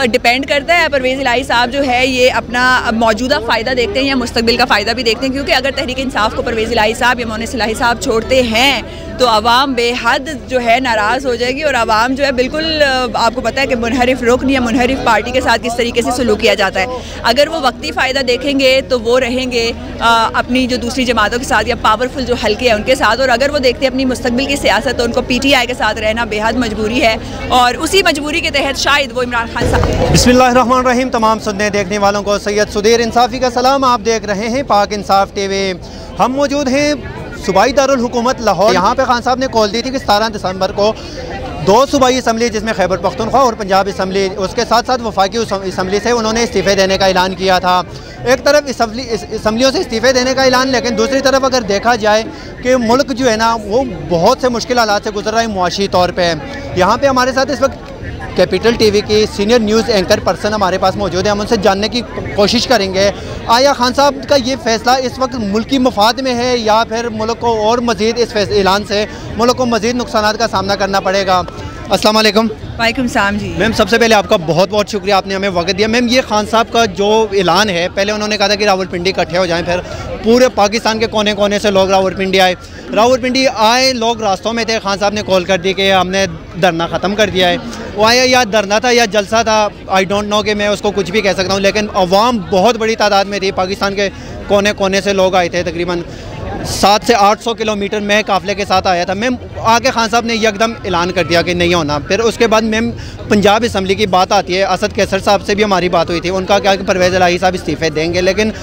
Depend करता है। परवेज़ इलाही साहब जो है ये अपना मौजूदा फ़ायदा देखते हैं या मुस्तकबिल का फ़ायदा भी देखते हैं, क्योंकि अगर तहरीक इंसाफ को परवेज़ इलाही साहब या मोनिस इलाही साहब छोड़ते हैं तो अवाम बेहद जो है नाराज़ हो जाएगी और अवाम जो है बिल्कुल आपको पता है कि मुनहरिफ रुकन या मुनहरिफ पार्टी के साथ किस तरीके से सलूक किया जाता है। अगर वो वक्ती फ़ायदा देखेंगे तो वो रहेंगे अपनी जो दूसरी जमातों के साथ या पावरफुल जो हल्के हैं उनके साथ, और अगर वो देखते हैं अपनी मुस्तकबिल की सियासत तो उनको PTI के साथ रहना बेहद मजबूरी है, और उसी मजबूरी के तहत शायद वो इमरान खान साहब। बिस्मिल्लाहिर्रहमानिर्रहीम। तमाम सुनने देखने वालों को सैयद सुधीर इंसाफ़ी का सलाम। आप देख रहे हैं पाक इंसाफ TV। हम मौजूद हैं सूबाई दारुल हुकूमत लाहौर। यहाँ पे खान साहब ने कॉल दी थी कि 17 दिसंबर को 2 सूबाई असम्बली जिसमें खैबर पख्तूनख्वा और पंजाब असम्बली, उसके साथ साथ वफाकी असम्बली से उन्होंने इस्तीफ़े देने का ऐलान किया था। एक तरफ असम्बलियों से इस्तीफ़े देने का ऐलान, लेकिन दूसरी तरफ अगर देखा जाए कि मुल्क जो है ना वो बहुत से मुश्किल हालात से गुजर रहा है मुआशी तौर पर। यहाँ पर हमारे साथ इस वक्त कैपिटल TV की सीनियर न्यूज़ एंकर पर्सन हमारे पास मौजूद है। हम उनसे जानने की कोशिश करेंगे आया खान साहब का ये फ़ैसला इस वक्त मुल्की मफाद में है या फिर मुल्क को और मज़ीद इस ऐलान से मुल्क को मज़ीद नुकसानात का सामना करना पड़ेगा। अस्सलाम वालेकुम। वालेकुम सलाम जी। मैम सबसे पहले आपका बहुत बहुत शुक्रिया, आपने हमें वक्त दिया। मैम ये खान साहब का जो ऐलान है, पहले उन्होंने कहा था कि रावलपिंडी इकट्ठे हो जाएं, फिर पूरे पाकिस्तान के कोने कोने से लोग रावलपिंडी आए। रावलपिंडी आए, लोग रास्तों में थे, खान साहब ने कॉल कर दी कि हमने धरना ख़त्म कर दिया है। वो आया या धरना था या जलसा था, आई डोंट नो कि मैं उसको कुछ भी कह सकता हूँ, लेकिन अवाम बहुत बड़ी तादाद में थी। पाकिस्तान के कोने कोने से लोग आए थे, तकरीबन 700 से 800 किलोमीटर में काफ़िले के साथ आया था। मैम आके खान साहब ने एकदम ऐलान कर दिया कि नहीं होना। फिर उसके बाद मैम पंजाब असम्बली की बात आती है, असद कैसर साहब से भी हमारी बात हुई थी, उनका क्या कि परवेज़ इलाही साहब इस्तीफ़े देंगे, लेकिन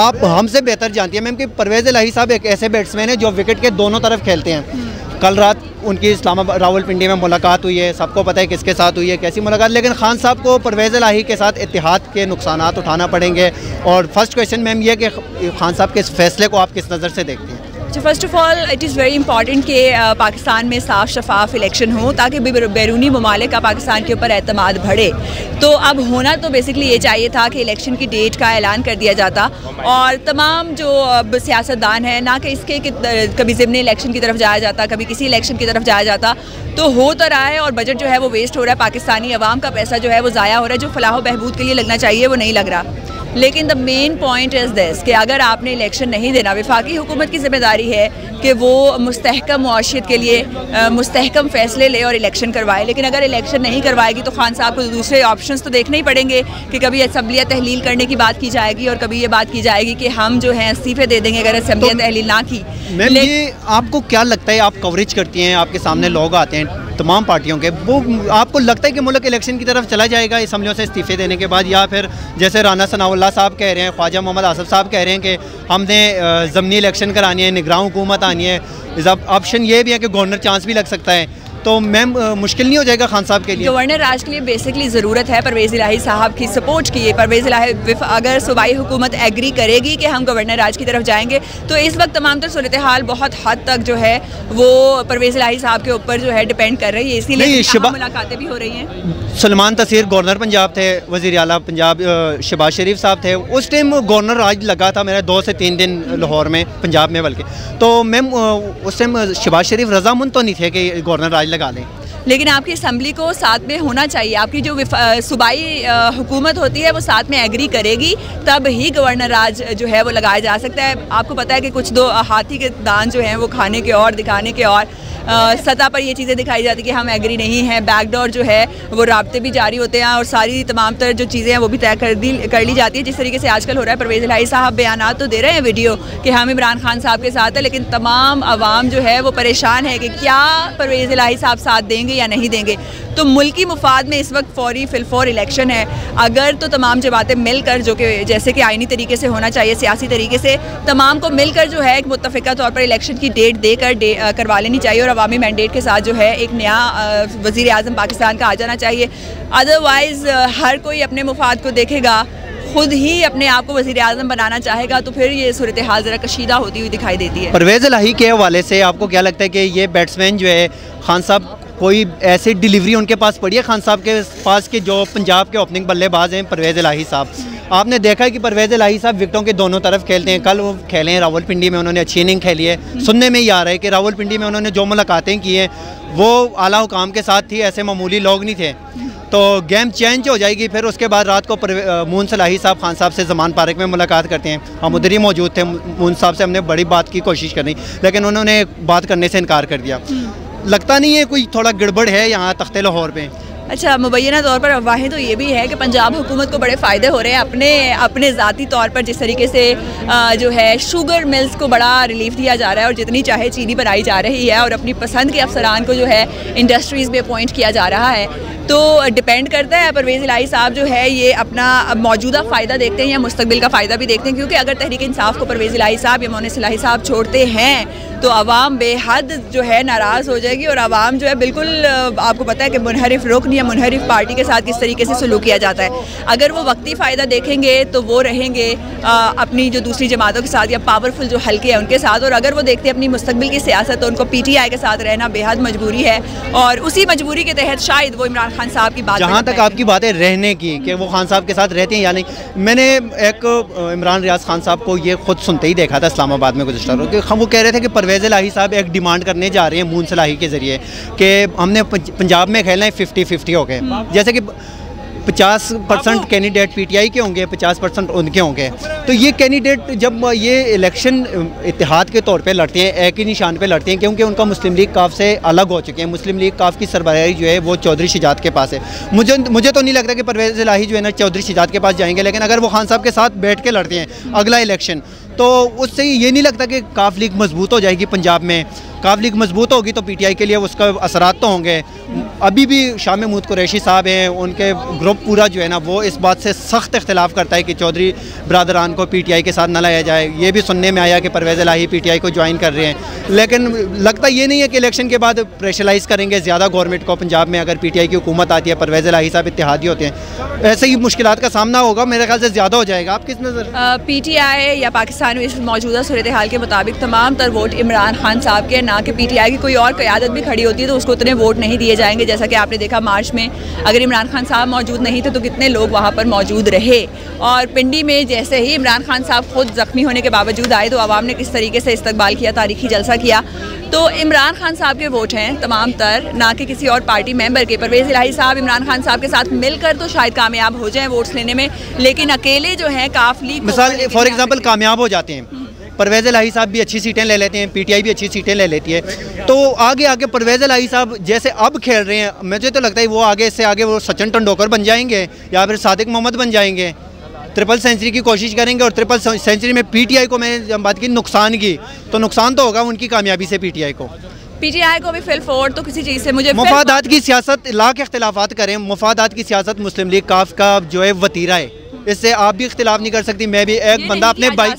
आप हमसे बेहतर जानती हैं मैम कि परवेज़ इलाही साहब एक ऐसे बैट्समैन है जो विकेट के दोनों तरफ खेलते हैं। कल रात उनकी इस्लामाबाद रावलपिंडी में मुलाकात हुई है, सबको पता है किसके साथ हुई है, कैसी मुलाकात, लेकिन खान साहब को परवेज़ इलाही के साथ इत्तेहाद के नुकसानात उठाना पड़ेंगे। और फर्स्ट क्वेश्चन मैम ये कि खान साहब के इस फैसले को आप किस नज़र से देखते हैं? First of all it is very important कि पाकिस्तान में साफ़ शफाफ इलेक्शन हो ताकि बैरूनी ममालिक का पाकिस्तान के ऊपर एतमाद बढ़े। तो अब होना तो बेसिकली ये चाहिए था कि इलेक्शन की डेट का ऐलान कर दिया जाता, और तमाम जो अब सियासतदान है ना कि इसके कि कभी ज़िमनी इलेक्शन की तरफ जाया जाता, कभी किसी इलेक्शन की तरफ जाया जाता, तो हो तो रहा है और बजट जो है वो वेस्ट हो रहा है। पाकिस्तानी अवाम का पैसा जो है वो ज़ाया हो रहा है, जो फलाह बहबूद के लिए लगना चाहिए वो नहीं लग रहा। लेकिन the main point is this कि अगर आपने इलेक्शन नहीं देना, वफाकी हुकूमत की ज़िम्मेदारी है कि वो मुस्तहकम मुआशियत के लिए मुस्तहकम फ़ैसले ले और इलेक्शन करवाए। लेकिन अगर इलेक्शन नहीं करवाएगी तो खान साहब को दूसरे ऑप्शंस तो देखने ही पड़ेंगे कि कभी असम्बलियाँ तहलील करने की बात की जाएगी और कभी ये बात की जाएगी कि हम जो हैं इस्तीफ़े दे देंगे अगर असम्बलियाँ तहलील ना की। मैम ये आपको क्या लगता है, आप कवरेज करती हैं, आपके सामने लोग आते हैं तमाम पार्टियों के, वो आपको लगता है कि मुल्क इलेक्शन की तरफ चला जाएगा असम्बलियों से इस्तीफ़े देने के बाद, या फिर जैसे राना सनाउल्लाह साहब कह रहे हैं, ख्वाजा मोहम्मद आसफ साहब कह रहे हैं कि हमने ज़मीनी इलेक्शन करानी है, निगरान हुकूमत आनी है, ऑप्शन ये भी है कि गवर्नर चांस भी लग सकता है, तो मैम मुश्किल नहीं हो जाएगा खान साहब के लिए? गवर्नर राज के लिए बेसिकली ज़रूरत है परवेज़ इलाही साहब की सपोर्ट की। परवेज़ इलाही अगर सूबाई हुकूमत एग्री करेगी कि हम गवर्नर राज की तरफ जाएंगे तो इस वक्त तमाम तर सूरत हाल बहुत हद तक जो है वो परवेज़ इलाही साहब के ऊपर जो है डिपेंड कर रही है, इसीलिए मुलाकातें भी हो रही हैं। सलमान तसीर गवर्नर पंजाब थे, वज़ीर आला पंजाब शहबाज शरीफ साहब थे, उस टाइम गवर्नर राज लगा था मेरा 2 से 3 दिन लाहौर में, पंजाब में बल्कि। तो मैम उस टाइम शहबाज शरीफ रजामंद तो नहीं थे कि गवर्नर राज लगा लें, लेकिन आपकी असम्बली को साथ में होना चाहिए। आपकी जो सूबाई हुकूमत होती है वो साथ में एग्री करेगी, तब ही गवर्नर राज जो है वो लगाया जा सकता है। आपको पता है कि कुछ दो हाथी के दांत जो हैं वो खाने के और दिखाने के और सतह पर ये चीज़ें दिखाई जाती कि हम एग्री नहीं हैं, बैकडोर जो है वो राब्ते भी जारी होते हैं और सारी तमाम तर जो चीज़ें हैं वो भी तय कर ली जाती है, जिस तरीके से आजकल हो रहा है। परवेज़ इलाही साहब बयानात तो दे रहे हैं वीडियो कि हम इमरान खान साहब के साथ है, लेकिन तमाम अवाम जो है वो परेशान है कि क्या परवेज़ इलाही साहब साथ देंगे या नहीं देंगे। तो मुल्की मुफाद में इस वक्त फौरी फिलफौर इलेक्शन है। अगर तो तमाम जमातें मिलकर, जो कि जैसे कि आइनी तरीके से होना चाहिए, सियासी तरीके से तमाम को मिलकर जो है एक मुत्तफ़िका तौर पर इलेक्शन की डेट देकर करवा लेनी चाहिए और अवामी मैंडेट के साथ जो है एक नया वज़ीर आज़म पाकिस्तान का आ जाना चाहिए। अदरवाइज़ हर कोई अपने मुफाद को देखेगा, खुद ही अपने आप को वज़ीर आज़म बनाना चाहेगा, तो फिर ये सूरत हाल ज़रा कशीदा होती हुई दिखाई देती है। परवेज़ इलाही के हवाले से आपको क्या लगता है कि ये बैट्समैन जो है खान साहब, कोई ऐसी डिलीवरी उनके पास पड़ी है खान साहब के पास कि जो पंजाब के ओपनिंग बल्लेबाज हैं परवेज़ इलाही साहब? आपने देखा है कि परवेज़ इलाही साहब विकेटों के दोनों तरफ खेलते हैं। कल वो खेले हैं रावलपिंडी में, उन्होंने अच्छी इनिंग खेली है। सुनने में ही आ रहा है कि रावलपिंडी में उन्होंने जो मुलाकातें की हैं वो आला हुकाम के साथ थी, ऐसे मामूली लोग नहीं थे। तो गेम चेंज हो जाएगी। फिर उसके बाद रात को मून सलाही साहब खान साहब से ज़मान पार्क में मुलाकात करते हैं। हम उधर ही मौजूद थे। मून साहब से हमने बड़ी बात की कोशिश करनी, लेकिन उन्होंने बात करने से इनकार कर दिया। लगता नहीं है कोई थोड़ा गड़बड़ है यहाँ तख्ते लाहौर पे। अच्छा, मुबैना तौर पर अफवाहें तो ये भी है कि पंजाब हुकूमत को बड़े फ़ायदे हो रहे हैं अपने ज़ाती तौर पर, जिस तरीके से जो है शुगर मिल्स को बड़ा रिलीफ दिया जा रहा है और जितनी चाहे चीनी बनाई जा रही है और अपनी पसंद के अफसरान को जो है इंडस्ट्रीज़ में अपॉइंट किया जा रहा है। तो डिपेंड करता है परवेज़ इलाही साहब जो है ये अपना मौजूदा फ़ायदा देखते हैं या मुस्तकबिल का फ़ायदा भी देखते हैं, क्योंकि अगर तहरीक इंसाफ को परवेज़ इलाही साहब या मोनिस इलाही साहब छोड़ते हैं तो आवाम बेहद जो है नाराज़ हो जाएगी और आवाम जो है बिल्कुल, आपको पता है कि मुनहरिफ रुकन या मुनहरिफ पार्टी के साथ किस तरीके से सलूक किया जाता है। अगर वो वक्ती फ़ायदा देखेंगे तो वो रहेंगे अपनी जो दूसरी जमातों के साथ या पावरफुल जो हल्के हैं उनके साथ, और अगर वो देखते हैं अपनी मुस्तकबिल की सियासत तो उनको PTI के साथ रहना बेहद मजबूरी है। और उसी मजबूरी के तहत शायद वो इमरान खान साहब की बात, जहाँ तक आपकी बात है रहने की कि वो खान साहब के साथ रहते हैं या नहीं, मैंने एक इमरान रियाज खान साहब को ये खुद सुनते ही देखा था इस्लामाबाद में गुज़श्ता रोज़, कि वो कह रहे थे कि परवेज़ इलाही साहब एक डिमांड करने जा रहे हैं मून सलाही के ज़रिए कि हमने पंजाब में खेलना है 50-50 हो गए, जैसे कि 50% कैंडिडेट PTI के होंगे, 50% उनके होंगे। तो ये कैंडिडेट जब ये इलेक्शन इत्तेहाद के तौर पे लड़ते हैं, एक ही निशान पे लड़ते हैं, क्योंकि उनका मुस्लिम लीग काफ से अलग हो चुके हैं। मुस्लिम लीग काफ की सरबराही जो है वो चौधरी शिजात के पास है। मुझे तो नहीं लगता कि परवेज़ इलाही जो है ना चौधरी शिजात के पास जाएंगे, लेकिन अगर वो खान साहब के साथ बैठ के लड़ते हैं अगला इलेक्शन तो उससे ये नहीं लगता कि काफ लीग मजबूत हो जाएगी पंजाब में। काफ लीग मजबूत होगी तो PTI के लिए उसका असरात तो होंगे। अभी भी शाह महमूद कुरैशी साहब हैं, उनके ग्रुप पूरा जो है ना वो इस बात से सख्त इख्तिलाफ़ करता है कि चौधरी बरदरान को PTI के साथ न लाया जाए। ये भी सुनने में आया कि परवेज़ इलाही PTI को ज्वाइन कर रहे हैं, लेकिन लगता ये नहीं है कि इलेक्शन के बाद प्रेशराइज़ करेंगे ज़्यादा गवर्नमेंट को पंजाब में। अगर PTI की हुकूमत आती है, परवेज़ इलाही साहब इत्तेहादी होते हैं, ऐसे ही मुश्किलात का सामना होगा। मेरे ख्याल से ज़्यादा हो जाएगा। आप किस नज़र? PTI या पाकिस्तान में इस मौजूदा सूरत हाल के मुताबिक तमाम तर वोट इमरान खान साहब के, ना कि PTI की कोई और क़यादत भी खड़ी होती है तो उसको उतने वोट नहीं दिए जाएंगे। जैसा कि आपने देखा मार्च में अगर इमरान खान साहब मौजूद नहीं थे तो कितने लोग वहाँ पर मौजूद रहे, और पिंडी में जैसे ही इमरान खान साहब खुद ज़ख्मी होने के बावजूद आए तो आवाम ने किस तरीके से इस्तकबाल किया, तारीखी जलसा किया। तो इमरान खान साहब के वोट हैं तमाम तर, ना कि किसी और पार्टी मेंबर के। परवेज़ इलाही साहब इमरान खान साहब के साथ मिलकर तो शायद कामयाब हो जाएं वोट्स लेने में, लेकिन अकेले जो है काफली मिसाल फॉर एग्जांपल कामयाब हो जाते हैं, परवेज़ इलाही साहब भी अच्छी सीटें ले लेते हैं, PTI भी अच्छी सीटें ले लेती है, तो आगे परवेज़ इलाही साहब जैसे अब खेल रहे हैं, मुझे तो लगता है वो आगे से आगे वो सचिन तेंदुलकर बन जाएंगे या फिर सादिक मोहम्मद बन जाएंगे। ट्रिपल सेंचुरी की कोशिश करेंगे, और ट्रिपल सेंचुरी में PTI को मैंने जब बात की नुकसान की, तो नुकसान तो होगा उनकी कामयाबी से PTI को भी फिल फोर तो किसी चीज़ से मुझे मुफादात की सियासत, लाख इख्तिलाफात करें, मुफादात की सियासत मुस्लिम लीग काफ का जो है वतीरा है, इससे आप भी इख्तिलाफ नहीं कर सकती, मैं भी। एक बंदा अपने भाई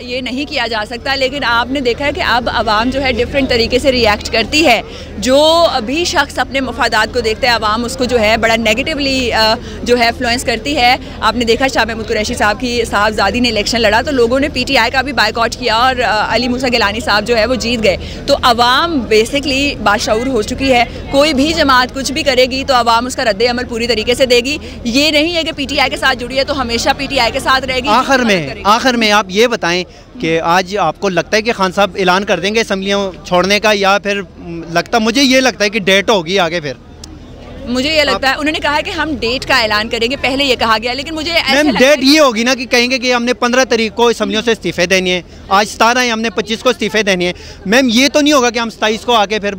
ये नहीं किया जा सकता, लेकिन आपने देखा है कि अब आवाम जो है डिफरेंट तरीके से रिएक्ट करती है। जो अभी शख्स अपने मफादात को देखते हैं आवाम उसको जो है बड़ा नेगेटिवली जो है इन्फ्लुएंस करती है। आपने देखा शाह महमूद कुरैशी साहब की साहबजादी ने इलेक्शन लड़ा तो लोगों ने PTI का भी बायकॉट किया और अली मूसा गिलानी साहब जो है वो जीत गए। तो आवाम बेसिकली बाशऊर हो चुकी है, कोई भी जमात कुछ भी करेगी तो आवाम उसका रद्द अमल पूरी तरीके से देगी। ये नहीं है कि PTI के साथ जुड़ी है तो हमेशा PTI के साथ रहेगी। आखिर में आप ये बताएं कि आज आपको लगता है कि खान साहब ऐलान कर देंगे असम्बलियाँ छोड़ने का, या फिर मुझे ये लगता है कि डेट होगी आगे? फिर मुझे ये लगता है उन्होंने कहा है कि हम डेट का ऐलान करेंगे, पहले ये कहा गया, लेकिन मुझे मैम डेट ये होगी ना कि कहेंगे कि हमने 15 तारीख को असम्बलियों से इस्तीफे देने हैं, आज 17 है, हमने 25 को इस्तीफे देने हैं। मैम ये तो नहीं होगा कि हम 27 को आके फिर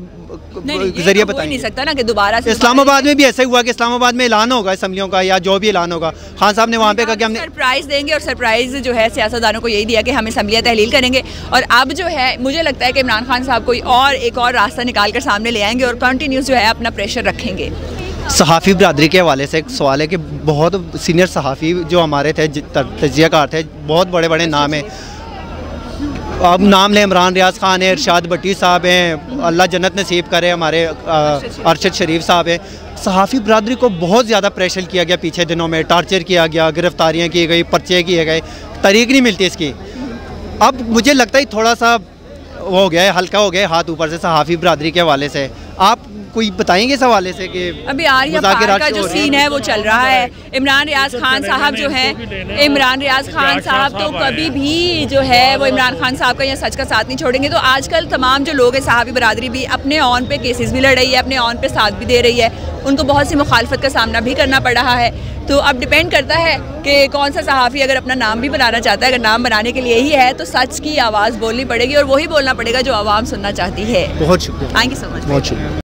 जरिए बताएं नहीं सकता ना कि दोबारा से। इस्लामाबाद में भी ऐसा ही हुआ कि इस्लामाबाद में ऐलान होगा असम्बलियों का या जो भी ऐलान होगा, खान साहब ने वहाँ पे कहा कि हमने सरप्राइज देंगे, और सरप्राइज जो है सियासतदानों को यही दिया कि हम असम्बलियाँ तहलील करेंगे। और अब जो है मुझे लगता है कि इमरान खान साहब कोई और एक और रास्ता निकाल कर सामने ले आएंगे और कंटिन्यूस जो है अपना प्रेशर रखेंगे। सहाफ़ी बरदरी के हवाले से एक सवाल है कि बहुत सीनियर सहाफ़ी जो हमारे थे, तजियाकार थे, बहुत बड़े बड़े नाम हैं, अब नाम लें, इमरान रियाज खान है, इरशाद भट्टी साहब हैं, अल्लाह जन्नत नसीब करे, हमारे अरशद शरीफ साहब हैं। सहाफ़ी बरदरी को बहुत ज़्यादा प्रेशर किया गया पीछे दिनों में, टार्चर किया गया, गिरफ्तारियाँ की गई, पर्चे किए गए, तरीक़ नहीं मिलती इसकी। अब मुझे लगता है थोड़ा सा वो हो गया है, हल्का हो गया हाथ ऊपर से सहाफ़ी बरदरी के हवाले से। आप कोई बताएंगे इस हवाले से कि अभी आर्या पार का जो सीन है वो चल रहा है। इमरान रियाज खान साहब जो हैं, इमरान रियाज खान साहब तो कभी भी जो है वो इमरान खान साहब का या सच का साथ नहीं छोड़ेंगे। तो आजकल तमाम जो लोग हैं, सहाफ़ी बरादरी भी अपने ऑन पे केसेस भी लड़ रही है, अपने ऑन पे साथ भी दे रही है, उनको बहुत सी मुखालफत का सामना भी करना पड़ रहा है। तो अब डिपेंड करता है कि कौन सा सहाफ़ी अगर अपना नाम भी बनाना चाहता है, अगर नाम बनाने के लिए ही है तो सच की आवाज़ बोलनी पड़ेगी और वही बोलना पड़ेगा जो आवाम सुनना चाहती है। बहुत शुक्रिया, थैंक यू सो मच। बहुत शुक्रिया।